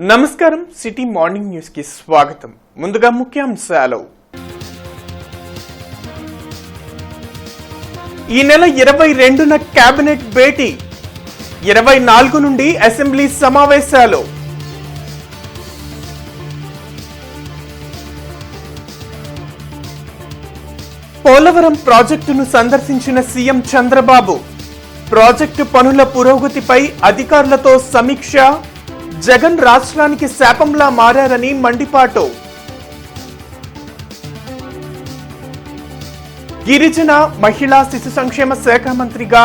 నమస్కారం city morning news కి స్వాగతం. ముందుగా ముఖ్యాంశాలు. ఈ నెల 22న కేబినెట్ భేటీ, 24 నుండి అసెంబ్లీ సమావేశాలు. పోలవరం ప్రాజెక్టును సందర్శించిన సీఎం చంద్రబాబు ప్రాజెక్టు పనుల పురోగతిపై అధికారులతో సమీక్ష. జగన్ రాష్ట్రానికి శాపంలా మారారని మండిపాటు. గిరిజన మహిళా శిశు సంక్షేమ శాఖ మంత్రిగా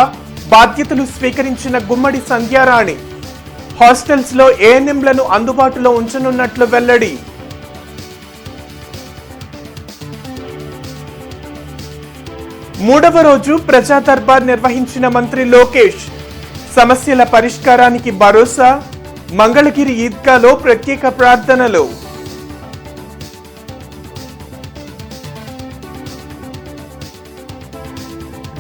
బాధ్యతలు స్వీకరించిన గుమ్మడి సంధ్యారాణి హాస్టల్స్ లో ఏఎన్ఎంలను అందుబాటులో ఉంచనున్నట్లు వెల్లడి. మూడవ రోజు ప్రజా దర్బార్ నిర్వహించిన మంత్రి లోకేష్ సమస్యల పరిష్కారానికి భరోసా. మంగళగిరి ఈద్గాలో ప్రత్యేక ప్రార్థనలు.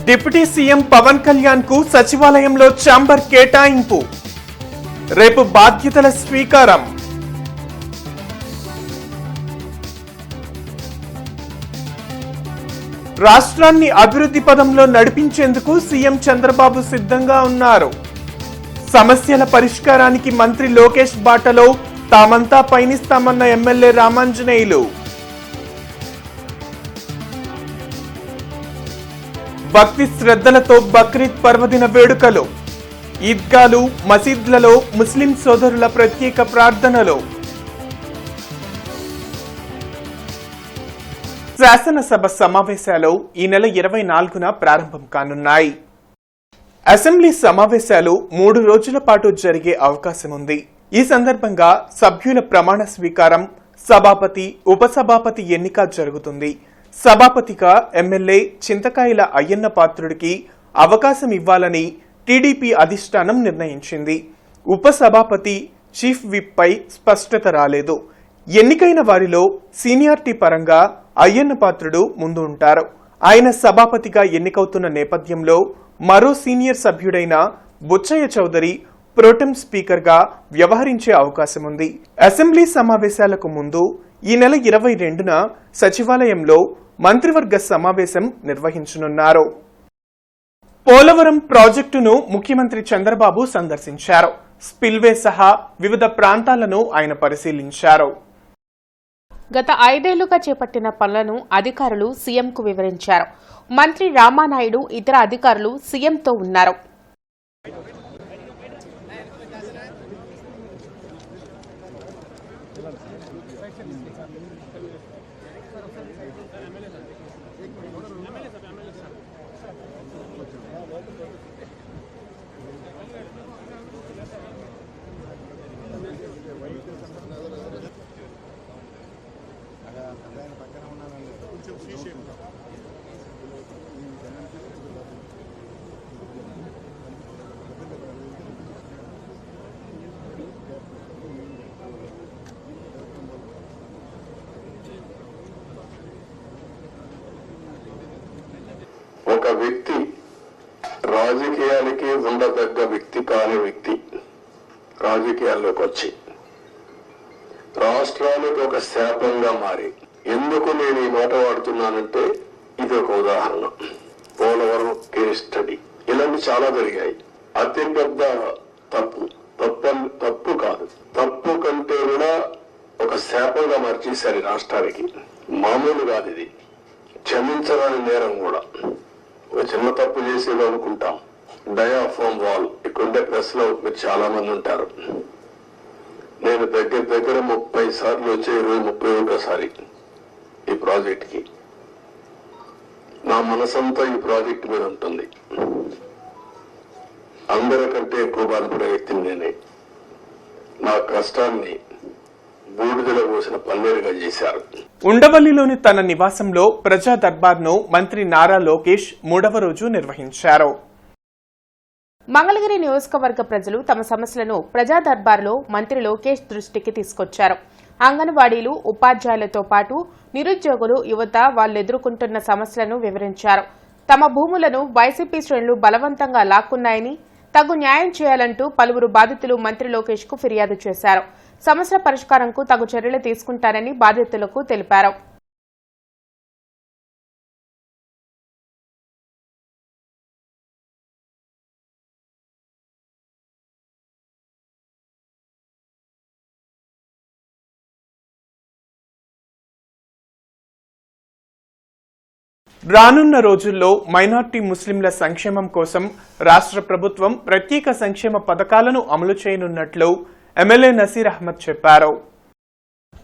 డిప్యూటీ సీఎం పవన్ కళ్యాణ్ కు సచివాలయంలో ఛాంబర్ కేటాయింపు, రేపు బాధ్యతల స్వీకారం. రాష్ట్రాన్ని అభివృద్ధి పదంలో నడిపించేందుకు సీఎం చంద్రబాబు సిద్ధంగా ఉన్నారు. సమస్యల పరిష్కారానికి మంత్రి లోకేష్ బాటలో తామంతా పయనిస్తామన్న ఎమ్మెల్యే రామాంజనేయులు. భక్తి శ్రద్ధలతో బక్రీద్ పర్వదిన వేడుకలు, ఈద్గాలు మసీద్లలో ముస్లిం సోదరుల ప్రత్యేక ప్రార్థనలు. శాసనసభ సమావేశాలు ఈ నెల 24న ప్రారంభం కానున్నాయి. అసెంబ్లీ సమావేశాలు 3 రోజుల పాటు జరిగే అవకాశం ఉంది. ఈ సందర్భంగా సభ్యుల ప్రమాణ స్వీకారం, సభాపతి, ఉపసభాపతి ఎన్నిక జరుగుతుంది. సభాపతిగా ఎమ్మెల్యే చింతకాయల అయ్యన్న పాత్రుడికి అవకాశం ఇవ్వాలని టీడీపీ అధిష్టానం నిర్ణయించింది. ఉపసభాపతి, చీఫ్ విప్ పై స్పష్టత రాలేదు. ఎన్నికైన వారిలో సీనియారిటీ పరంగా అయ్యన్న పాత్రుడు ముందు ఉంటారు. ఆయన సభాపతిగా ఎన్నికవుతున్న నేపథ్యంలో మరో సీనియర్ సభ్యుడైన బుచ్చయ్య చౌదరి ప్రోటెం స్పీకర్ గా వ్యవహరించే అవకాశం ఉంది. అసెంబ్లీ సమావేశాలకు ముందు ఈ నెల 22న సచివాలయంలో మంత్రివర్గ సమావేశం నిర్వహించనున్నారు. పోలవరం ప్రాజెక్టును ముఖ్యమంత్రి చంద్రబాబు సందర్శించారు. స్పిల్వే సహా వివిధ ప్రాంతాలను ఆయన పరిశీలించారు. గత 5 ఏళ్లుగా చేపట్టిన పనులను అధికారులు సీఎంకు వివరించారు. మంత్రి రామానాయుడు, ఇతర అధికారులు సీఎంతో ఉన్నారు. ఒక వ్యక్తి రాజకీయాలకి ఉండదగ్గ వ్యక్తి కాని వ్యక్తి రాజకీయాల్లోకి వచ్చి రాష్ట్రానికి ఒక శాపంగా మారి, ఎందుకు నేను ఈ మాట వాడుతున్నానంటే ఇది ఒక ఉదాహరణ. పోలవరం కేస్ స్టడీ, ఇలాంటి చాలా జరిగాయి. అతి పెద్ద తప్పు కాదు, తప్పు కంటే కూడా ఒక శాపంగా మార్చేశారు రాష్ట్రానికి. మామూలు కాదు ఇది, క్షమించరాని నేరం కూడా. ఒక చిన్న తప్పు చేసేది అనుకుంటాం. డయాఫామ్ వాల్ ఇక్కడుండే ప్రెస్ లో మీరు చాలా మంది ఉంటారు. నేను దగ్గర 30 సార్లు వచ్చే 31సారి ఈ ప్రాజెక్ట్ కి. నా మనసంతా ఈ ప్రాజెక్ట్ మీద ఉంటుంది. అందరికంటే ఎక్కువ బాధపడే వ్యక్తిని నేనే. నా కష్టాన్ని బూడిదలో పోసిన పన్నీరుగా చేశారు. ఉండవల్లిలోని తన నివాసంలో ప్రజా దర్బార్ను మంత్రి నారా లోకేష్ 3వ రోజు నిర్వహించారు. మంగళగిరి నియోజకవర్గ ప్రజలు తమ సమస్యలను ప్రజా దర్బార్లో మంత్రి లోకేష్ దృష్టికి తీసుకొచ్చారు. అంగన్వాడీలు, ఉపాధ్యాయులతో పాటు నిరుద్యోగులు, యువత వాళ్ళు ఎదుర్కొంటున్న సమస్యలను వివరించారు. తమ భూములను వైసీపీ శ్రేణులు బలవంతంగా లాక్కున్నాయని, తగు న్యాయం చేయాలంటూ పలువురు బాధితులు మంత్రి లోకేష్ కు ఫిర్యాదు చేశారు. సమస్యల పరిష్కారంకు తగు చర్యలు తీసుకుంటారని బాధితులకు తెలిపారు. రానున్న రోజుల్లో మైనార్టీ ముస్లింల సంక్షేమం కోసం రాష్ట్ర ప్రభుత్వం ప్రత్యేక సంక్షేమ పథకాలను అమలు చేయనున్నట్లు ఎమ్మెల్యే నసీర్ అహ్మద్ చెప్పారు.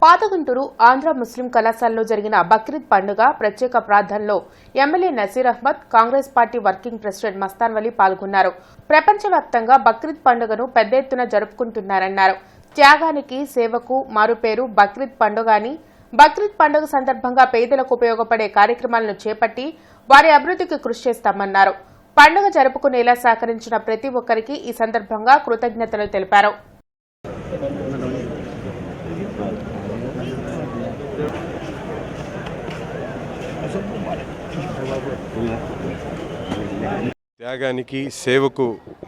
పాతగుంటూరు ఆంధ్ర ముస్లిం కళాశాలలో జరిగిన బక్రీద్ పండుగ ప్రత్యేక ప్రార్థనలో MLA Naseer Ahmed, Congress party working president Mastan Vali పాల్గొన్నారు. ప్రపంచవ్యాప్తంగా బక్రీద్ పండుగను పెద్ద ఎత్తున జరుపుకుంటున్నారన్నారు. త్యాగానికి సేవకు మారుపేరు బక్రీద్ పండుగ అని, బక్రీద్ పండుగ సందర్భంగా పేదలకు ఉపయోగపడే కార్యక్రమాలను చేపట్టి వారి అభివృద్ధికి కృషి చేస్తామన్నారు. పండుగ జరుపుకునేలా సహకరించిన ప్రతి ఒక్కరికి ఈ సందర్భంగా కృతజ్ఞతలు తెలిపారు. త్యాగానికి సేవకు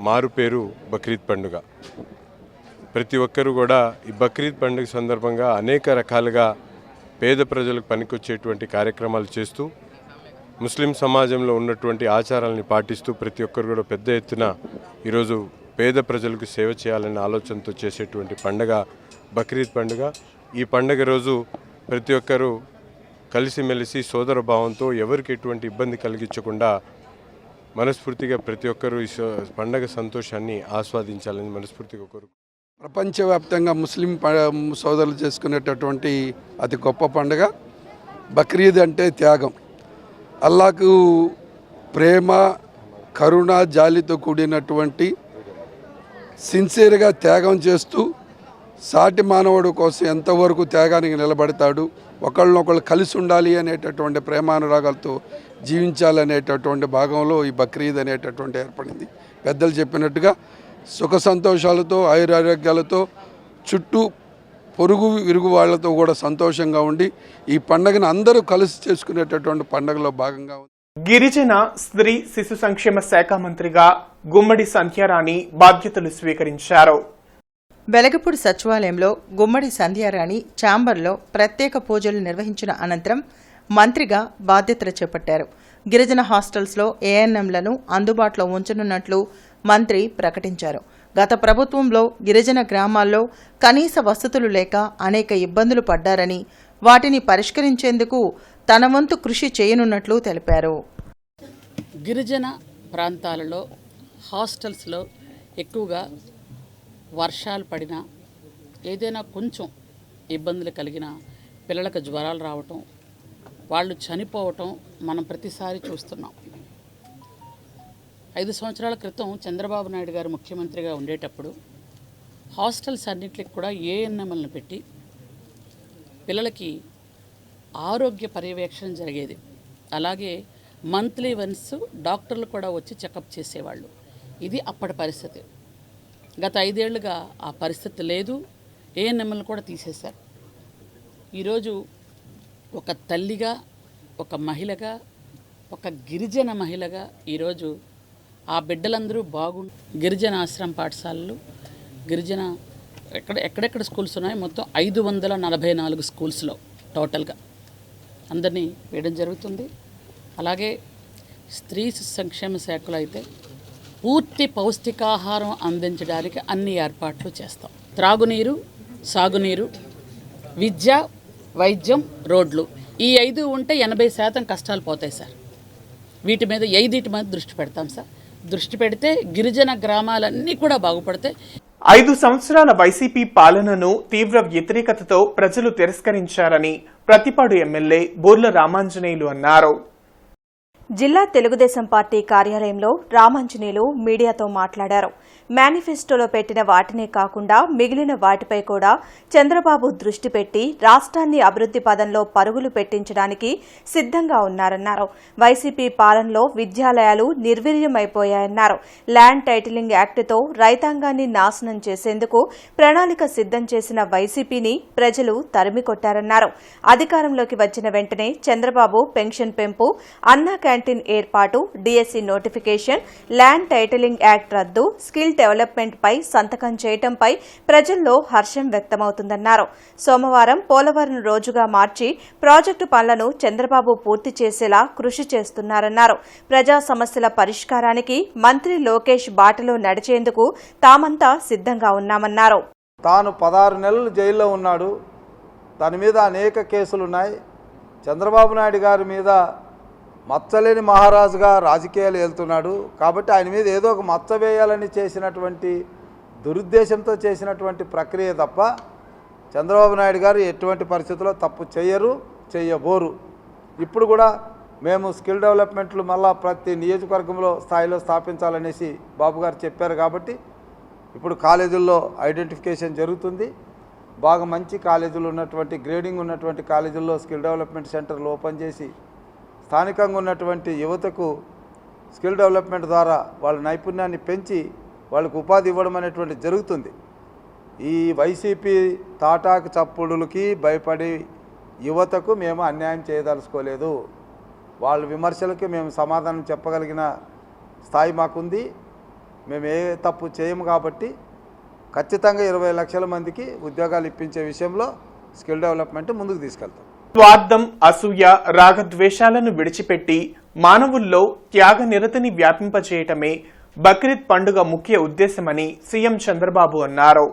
మారుపేరు బక్రీద్ పండుగ. ప్రతి ఒక్కరూ కూడా ఈ బక్రీద్ పండుగ సందర్భంగా అనేక రకాలుగా పేద ప్రజలకు పనికొచ్చేటువంటి కార్యక్రమాలు చేస్తూ ముస్లిం సమాజంలో ఉన్నటువంటి ఆచారాలని పాటిస్తూ ప్రతి ఒక్కరు కూడా పెద్ద ఎత్తున ఈరోజు పేద ప్రజలకు సేవ చేయాలనే ఆలోచనతో చేసేటువంటి పండుగ బక్రీద్ పండుగ. ఈ పండుగ రోజు ప్రతి ఒక్కరూ కలిసిమెలిసి సోదర భావంతో ఎవరికి ఎటువంటి ఇబ్బంది కలిగించకుండా మనస్ఫూర్తిగా ప్రతి ఒక్కరూ ఈ పండుగ సంతోషాన్ని ఆస్వాదించాలని మనస్ఫూర్తిగా కోరు. ప్రపంచవ్యాప్తంగా ముస్లిం సోదరులు చేసుకునేటటువంటి అతి గొప్ప పండుగ బక్రీద్. అంటే త్యాగం, అల్లాహకు ప్రేమ, కరుణ, జాలితో కూడినటువంటి సిన్సియర్గా త్యాగం చేస్తూ సాటి మానవుడు కోసం ఎంతవరకు త్యాగానికి నిలబడతాడు, ఒకళ్ళనొకళ్ళు కలిసి ఉండాలి అనేటటువంటి ప్రేమానురాగాలతో జీవించాలనేటటువంటి భాగంలో ఈ బక్రీద్ అనేటటువంటి ఏర్పడింది. పెద్దలు చెప్పినట్టుగా సుఖ సంతోషాలతో ఆయురారోగ్యాలతో చుట్టూ పొరుగు విరుగు వాళ్లతో కూడా సంతోషంగా ఉండి ఈ పండుగను అందరూ కలిసి చేసుకునేటటువంటి పండుగలో భాగంగా ఉంది. గిరిజన స్త్రీ శిశు సంక్షేమ శాఖ మంత్రిగా గుమ్మడి సంధ్యారాణి బాధ్యతలు స్వీకరించారు. వెలగపూడి సచివాలయంలో గుమ్మడి సంధ్యారాణి ఛాంబర్లో ప్రత్యేక పూజలు నిర్వహించిన అనంతరం మంత్రిగా బాధ్యతలు చేపట్టారు. గిరిజన హాస్టల్స్లో ఏఎన్ఎంలను అందుబాటులో ఉంచనున్నట్లు మంత్రి ప్రకటించారు. గత ప్రభుత్వంలో గిరిజన గ్రామాల్లో కనీస వసతులు లేక అనేక ఇబ్బందులు పడ్డారని, వాటిని పరిష్కరించేందుకు తన వంతు కృషి చేయనున్నట్లు తెలిపారు. గిరిజన ప్రాంతాలలో హాస్టల్స్లో ఎక్కువగా వర్షాలు పడినా, ఏదైనా కొంచెం ఇబ్బందులు కలిగినా పిల్లలకు జ్వరాలు రావటం, వాళ్ళు చనిపోవటం మనం ప్రతిసారి చూస్తున్నాం. 5 సంవత్సరాల క్రితం చంద్రబాబు నాయుడు గారు ముఖ్యమంత్రిగా ఉండేటప్పుడు హాస్టల్స్ అన్నింటికి కూడా ఏఎన్ఎంలను పెట్టి పిల్లలకి ఆరోగ్య పర్యవేక్షణ జరిగేది. అలాగే మంత్లీ వన్స్ డాక్టర్లు కూడా వచ్చి చెకప్ చేసేవాళ్ళు. ఇది అప్పటి పరిస్థితి. గత 5 ఏళ్లుగా ఆ పరిస్థితి లేదు. ఏఎన్ఎంలను కూడా తీసేశారు. ఈరోజు ఒక తల్లిగా, ఒక మహిళగా, ఒక గిరిజన మహిళగా ఈరోజు ఆ బిడ్డలందరూ గిరిజన ఆశ్రమ పాఠశాలలు, గిరిజన ఎక్కడెక్కడ స్కూల్స్ ఉన్నాయో మొత్తం 544 స్కూల్స్లో టోటల్గా అందరినీ వేయడం జరుగుతుంది. అలాగే స్త్రీ సంక్షేమ శాఖలో అయితే పూర్తి పౌష్టికాహారం అందించడానికి అన్ని ఏర్పాట్లు చేస్తాం. త్రాగునీరు, సాగునీరు, విద్య, వైద్యం, రోడ్లు, ఈ 5 ఉంటే 80% కష్టాలు పోతాయి సార్. వీటి మీద 5 మీద దృష్టి పెడతాం సార్. దృష్టి పెడితే గిరిజన గ్రామాలన్నీ కూడా బాగుపడతాయి. 5 సంవత్సరాల వైసీపీ పాలనను తీవ్ర వ్యతిరేకతతో ప్రజలు తిరస్కరించారని ప్రతిపాడు ఎమ్మెల్యే బూర్ల రామాంజనేయులు అన్నారు. జిల్లా తెలుగుదేశం పార్టీ కార్యాలయంలో రామాంజనేయులు మీడియాతో మాట్లాడారు. మేనిఫెస్టోలో పెట్టిన వాటినే కాకుండా మిగిలిన వాటిపై కూడా చంద్రబాబు దృష్టి పెట్టి రాష్ట్రాన్ని అభివృద్ధి పదంలో పరుగులు పెట్టించడానికి సిద్ధంగా ఉన్నారన్నారు. వైసీపీ పాలనలో విద్యాలయాలు నిర్వీర్యమైపోయాయన్నారు. ల్యాండ్ టైటిలింగ్ యాక్టుతో రైతాంగాన్ని నాశనం చేసేందుకు ప్రణాళిక సిద్ధం చేసిన వైసీపీని ప్రజలు తరిమికొట్టారన్నారు. అధికారంలోకి వచ్చిన వెంటనే చంద్రబాబు పెన్షన్ పెంపు, అన్నా క్యాంటీన్ ఏర్పాటు, DSC notification, land titling act రద్దు, స్కిల్ డెవలప్మెంట్ పై సంతకం చేయటంపై ప్రజల్లో హర్షం వ్యక్తమవుతుందన్నారు. సోమవారం పోలవరం రోజుగా మార్చి ప్రాజెక్టు పనులను చంద్రబాబు పూర్తి చేసేలా కృషి చేస్తున్నారన్నారు. ప్రజా సమస్యల పరిష్కారానికి మంత్రి లోకేష్ బాటలో నడిచేందుకు తామంతా సిద్ధంగా ఉన్నామన్నారు. తాను 16 నెలలు జైల్లో ఉన్నాడు. దాని మీద అనేక కేసులు ఉన్నాయి. చంద్రబాబు నాయుడు గారి మీద మచ్చలేని మహారాజుగా రాజకీయాలు వెళ్తున్నాడు. కాబట్టి ఆయన మీద ఏదో ఒక మచ్చ వేయాలని చేసినటువంటి దురుద్దేశంతో చేసినటువంటి ప్రక్రియ తప్ప చంద్రబాబు నాయుడు గారు ఎటువంటి పరిస్థితుల్లో తప్పు చేయబోరు. ఇప్పుడు కూడా మేము స్కిల్ డెవలప్మెంట్లు మళ్ళా ప్రతి నియోజకవర్గంలో స్థాయిలో స్థాపించాలనేసి బాబు గారు చెప్పారు. కాబట్టి ఇప్పుడు కాలేజీల్లో ఐడెంటిఫికేషన్ జరుగుతుంది. బాగా మంచి కాలేజీలు ఉన్నటువంటి గ్రేడింగ్ ఉన్నటువంటి కాలేజీల్లో స్కిల్ డెవలప్మెంట్ సెంటర్లు ఓపెన్ చేసి స్థానికంగా ఉన్నటువంటి యువతకు స్కిల్ డెవలప్మెంట్ ద్వారా వాళ్ళ నైపుణ్యాన్ని పెంచి వాళ్ళకు ఉపాధి ఇవ్వడం అనేటువంటి జరుగుతుంది. ఈ వైసీపీ తాటాకు చప్పుడులకి భయపడి యువతకు మేము అన్యాయం చేయదలుచుకోలేదు. వాళ్ళ విమర్శలకి మేము సమాధానం చెప్పగలిగిన స్థాయి మాకుంది. మేము ఏ తప్పు చేయము కాబట్టి ఖచ్చితంగా 20 లక్షల మందికి ఉద్యోగాలు ఇప్పించే విషయంలో స్కిల్ డెవలప్మెంట్ ముందుకు తీసుకెళ్తాం. స్వార్థం, అసూయ, రాగద్వేషాలను విడిచిపెట్టి మానవుల్లో త్యాగ నిరతిని వ్యాపింపచేయటమే బక్రీద్ పండుగ ముఖ్య ఉద్దేశమని సీఎం చంద్రబాబు అన్నారు.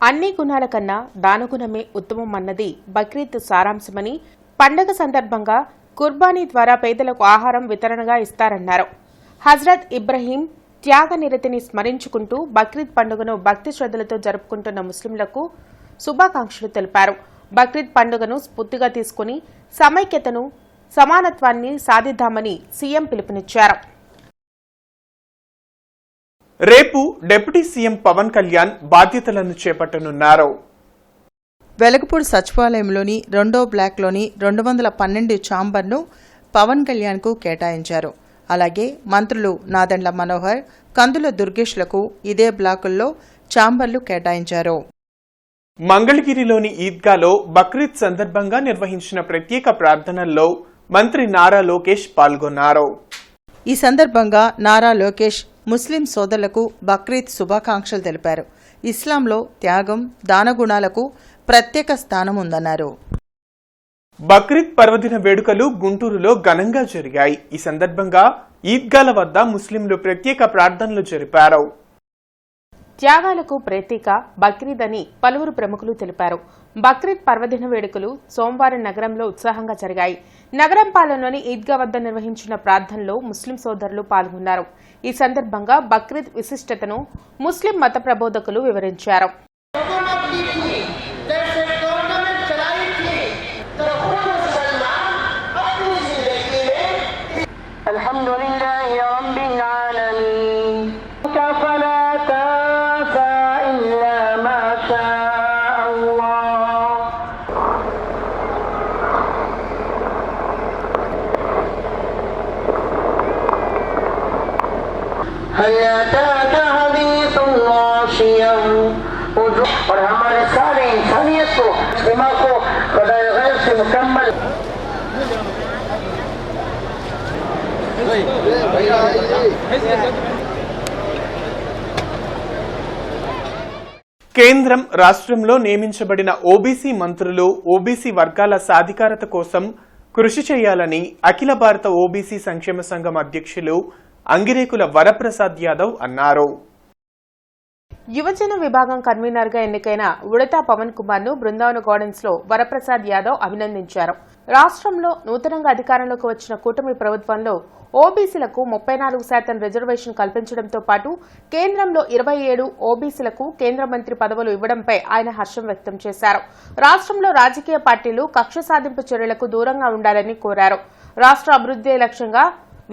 అన్ని గుణాల కన్నా దానగుణమే ఉత్తమం అన్నది బక్రీద్ సారాంశమని, పండగ సందర్భంగా కుర్బానీ ద్వారా పేదలకు ఆహారం వితరణగా ఇస్తారన్నారు. హజ్రత్ ఇబ్రహీం త్యాగ నిరతిని స్మరించుకుంటూ బక్రీద్ పండుగను భక్తి శ్రద్ధలతో జరుపుకుంటున్న ముస్లింలకు శుభాకాంక్షలు తెలిపారు. బక్రీద్ పండుగను స్ఫూర్తిగా తీసుకుని సమైక్యతను, సమానత్వాన్ని సాధిద్దామని సీఎం పిలుపునిచ్చారు. రేపు డిప్యూటీ సీఎం పవన్ కళ్యాణ్ బాధ్యతలను చేపట్టనున్నారు. వెలగపూడి సచివాలయంలోని 2వ బ్లాక్లోని 212 ఛాంబర్ను పవన్ కళ్యాణ్కు కేటాయించారు. అలాగే మంత్రులు నాదెండ్ల మనోహర్, కందుల దుర్గేష్లకు ఇదే బ్లాకుల్లో ఛాంబర్లు కేటాయించారు. మంగళగిరిలోని ఈద్గాలో బక్రీద్ సందర్భంగా నిర్వహించిన ప్రత్యేక ప్రార్థనల్లో మంత్రి నారా లోకేష్ పాల్గొన్నారు. ఈ సందర్భంగా నారా లోకేష్ ముస్లిం సోదరులకు బక్రీద్ శుభాకాంక్షలు తెలిపారు. ఇస్లాంలో త్యాగం, దానగుణాలకు ప్రత్యేక స్థానం ఉందన్నారు. బక్రీద్ పర్వదిన వేడుకలు గుంటూరులో ఘనంగా జరిగాయి. ఈ సందర్భంగా ఈద్గాల వద్ద ముస్లింలు ప్రత్యేక ప్రార్థనలు జరిపారు. త్యాగాలకు ప్రతీక బక్రీద్ అని పలువురు ప్రముఖులు తెలిపారు. బక్రీద్ పర్వదిన వేడుకలు సోమవారం నగరంలో ఉత్సాహంగా జరిగాయి. నగరం పాలనలోని ఈద్గా వద్ద నిర్వహించిన ప్రార్థనలో ముస్లిం సోదరులు పాల్గొన్నారు. ఈ సందర్భంగా బక్రీద్ విశిష్టతను ముస్లిం మత ప్రబోధకులు వివరించారు. और हमारे सारे इंसानियत को, दिमाग को बदाए गैर से मुकम्मल కేంద్రం రాష్ట్రంలో నియమించబడిన ఓబీసీ మంత్రులు ఓబీసీ వర్గాల సాధికారత కోసం కృషి చేయాలని అఖిల భారత ఓబీసీ సంక్షేమ సంఘం అధ్యక్షులు అంగిరేకుల వరప్రసాద్ యాదవ్ అన్నారు. యువజన విభాగం కన్వీనర్ గా ఎన్నికైన ఉడతా పవన్ కుమార్ ను బృందావన గార్డెన్స్ లో వరప్రసాద్ యాదవ్ అభినందించారు. రాష్ట్రంలో నూతనంగా అధికారంలోకి వచ్చిన కూటమి ప్రభుత్వంలో ఓబీసీలకు 34% రిజర్వేషన్ కల్పించడంతో పాటు కేంద్రంలో 27 ఓబీసీలకు కేంద్ర మంత్రి పదవులు ఇవ్వడంపై ఆయన హర్షం వ్యక్తం చేశారు. రాష్ట్రంలో రాజకీయ పార్టీలు కక్ష సాధింపు చర్యలకు దూరంగా ఉండాలని కోరారు. రాష్ట్ర అభివృద్ధి లక్ష్యంగా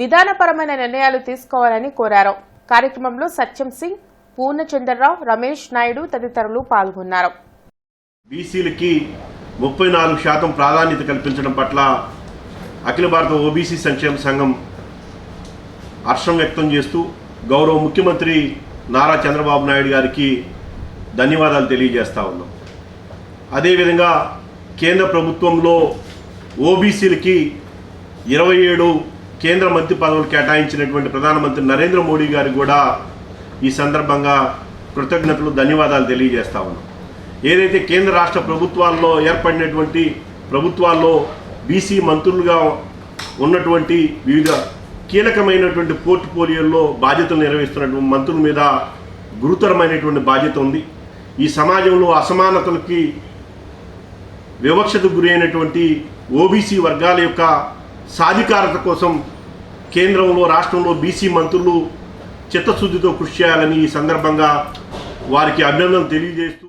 విధానపరమైన నిర్ణయాలు తీసుకోవాలని కోరారు. కార్యక్రమంలో సత్యం సింగ్, పూర్ణచంద్రరావు, రమేష్ నాయుడు తదితరులు పాల్గొన్నారు. బీసీలకి 34% ప్రాధాన్యత కల్పించడం పట్ల అఖిల భారత ఓబీసీ సంక్షేమ సంఘం హర్షం వ్యక్తం చేస్తూ గౌరవ ముఖ్యమంత్రి నారా చంద్రబాబు నాయుడు గారికి ధన్యవాదాలు తెలియజేస్తా ఉన్నాం. అదేవిధంగా కేంద్ర ప్రభుత్వంలో ఓబీసీలకి 27 కేంద్ర మంత్రి పదవులు కేటాయించినటువంటి ప్రధానమంత్రి నరేంద్ర మోడీ గారికి కూడా ఈ సందర్భంగా కృతజ్ఞతలు, ధన్యవాదాలు తెలియజేస్తా ఉన్నాం. ఏదైతే కేంద్ర రాష్ట్ర ప్రభుత్వాల్లో ఏర్పడినటువంటి ప్రభుత్వాల్లో బీసీ మంత్రులుగా ఉన్నటువంటి వివిధ కీలకమైనటువంటి పోర్ట్ఫోలియోల్లో బాధ్యతలు నిర్వహిస్తున్నటువంటి మంత్రుల మీద గురుతరమైనటువంటి బాధ్యత ఉంది. ఈ సమాజంలో అసమానతలకి వివక్షతకు గురైనటువంటి ఓబీసీ వర్గాల యొక్క సాధికారత కోసం కేంద్రంలో రాష్ట్రంలో బీసీ మంత్రులు చిత్తశుద్ధితో కృషి చేయాలని ఈ సందర్భంగా వారికి అభినందనలు తెలియజేస్తూ,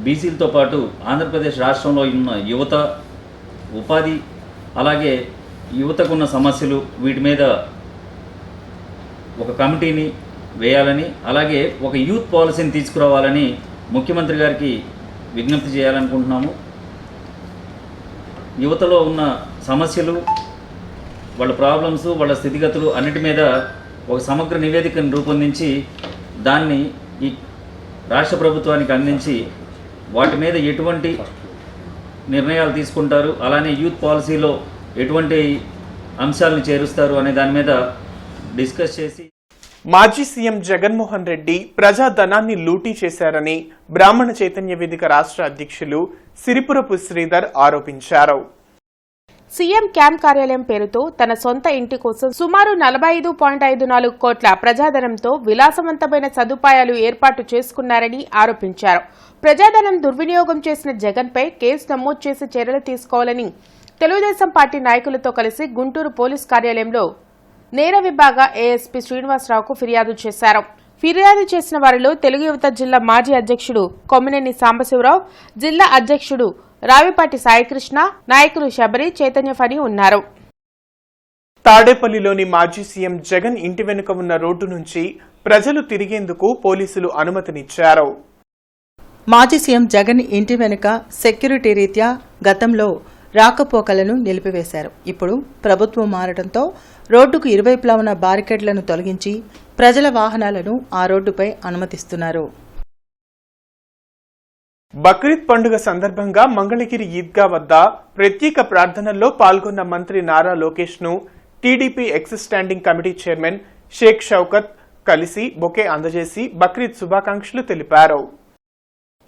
బీసీలతో పాటు ఆంధ్రప్రదేశ్ రాష్ట్రంలో ఉన్న యువత, ఉపాధి, అలాగే యువతకున్న సమస్యలు, వీటి మీద ఒక కమిటీని వేయాలని, అలాగే ఒక యూత్ పాలసీని తీసుకురావాలని ముఖ్యమంత్రి గారికి విజ్ఞప్తి చేయాలనుకుంటున్నాము. యువతలో ఉన్న సమస్యలు, వాళ్ళ ప్రాబ్లమ్స్, వాళ్ళ స్థితిగతులు అన్నిటి మీద ఒక సమగ్ర నివేదికను రూపొందించి దాన్ని ఈ రాష్ట్ర ప్రభుత్వానికి అందించి వాటి మీద ఎటువంటి నిర్ణయాలు తీసుకుంటారు, అలానే యూత్ పాలసీలో ఎటువంటి అంశాలను చేరుస్తారు అనే దాని మీద డిస్కస్ చేసి. మాజీ సీఎం జగన్మోహన్ రెడ్డి ప్రజాధనాన్ని లూటీ చేశారని బ్రాహ్మణ చైతన్య వేదిక రాష్ట్ర అధ్యక్షులు సిరిపురపు శ్రీధర్ ఆరోపించారు. సీఎం క్యాంప్ కార్యాలయం పేరుతో తన సొంత ఇంటి కోసం సుమారు 45.54 కోట్ల ప్రజాధనంతో విలాసవంతమైన సదుపాయాలు ఏర్పాటు చేసుకున్నారని ఆరోపించారు. ప్రజాధనం దుర్వినియోగం చేసిన జగన్పై కేసు నమోదు చేసి చర్యలు తీసుకోవాలని తెలుగుదేశం పార్టీ నాయకులతో కలిసి గుంటూరు పోలీస్ కార్యాలయంలో నేర విభాగ ఏఎస్పీ శ్రీనివాసరావుకు ఫిర్యాదు చేశారు. ఫిర్యాదు చేసిన వారిలో తెలుగు యువత జిల్లా మాజీ అధ్యక్షుడు కొమ్మినేని సాంబశివరావు, జిల్లా అధ్యక్షుడు రావిపాటి సాయికృష్ణ, నాయకులు శబరి, చైతన్య ఫణి ఉన్నారు. తాడేపల్లిలోని మాజీ సీఎం జగన్ ఇంటి వెనుక ఉన్న రోడ్డు నుంచి ప్రజలు తిరిగేందుకు పోలీసులు అనుమతినిచ్చారు. మాజీ సీఎం జగన్ ఇంటి వెనుక సెక్యూరిటీ రీత్యా గతంలో రాకపోకలను నిలిపివేశారు. ఇప్పుడు ప్రభుత్వం మారడంతో రోడ్డుకు ఇరువైపులా ఉన్న బారికేడ్లను తొలగించి ప్రజల వాహనాలను ఆ రోడ్డుపై అనుమతిస్తున్నారు. బక్రీద్ పండుగ సందర్భంగా మంగళగిరి ఈద్గా వద్ద ప్రత్యేక ప్రార్థనల్లో పాల్గొన్న మంత్రి నారా లోకేష్ ను TDP ex standing committee chairman Sheikh Shaukat కలిసి బొకే అందజేసి బక్రీద్ శుభాకాంక్షలు తెలిపారు.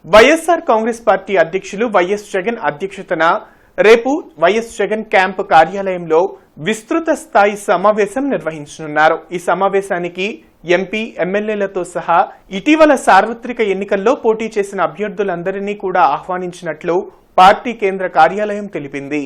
వైఎస్ఆర్ కాంగ్రెస్ పార్టీ అధ్యక్షులు వైఎస్ జగన్ అధ్యక్షతన రేపు వైఎస్ జగన్ క్యాంప్ కార్యాలయంలో విస్తృత స్థాయి సమావేశం నిర్వహించనున్నారు. ఈ సమావేశానికి ఎంపీ, ఎమ్మెల్యేలతో సహా ఇటీవల సార్వత్రిక ఎన్నికల్లో పోటీ చేసిన అభ్యర్థులందరినీ కూడా ఆహ్వానించినట్లు పార్టీ కేంద్ర కార్యాలయం తెలిపింది.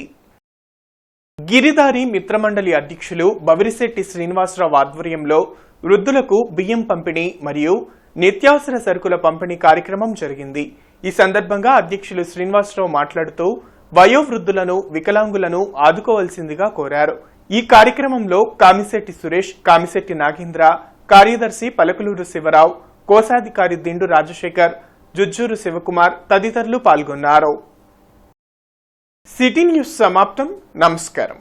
గిరిదారి మిత్రమండలి అధ్యక్షులు బవిరిశెట్టి శ్రీనివాసరావు ఆధ్వర్యంలో వృద్ధులకు బియ్యం పంపిణీ మరియు నిత్యావసర సరుకుల పంపిణీ కార్యక్రమం జరిగింది. ఈ సందర్భంగా అధ్యక్షులు శ్రీనివాసరావు మాట్లాడుతూ వయోవృద్ధులను, వికలాంగులను ఆదుకోవాల్సిందిగా కోరారు. ఈ కార్యక్రమంలో కామిశెట్టి సురేష్, కామిశెట్టి నాగేంద్ర, కార్యదర్శి పలకలూరు శివరావు, కోశాధికారి దిండు రాజశేఖర్, జుజ్జూరు శివకుమార్ తదితరులు పాల్గొన్నారు. సిటీ న్యూస్ సమాప్తం. నమస్కారం.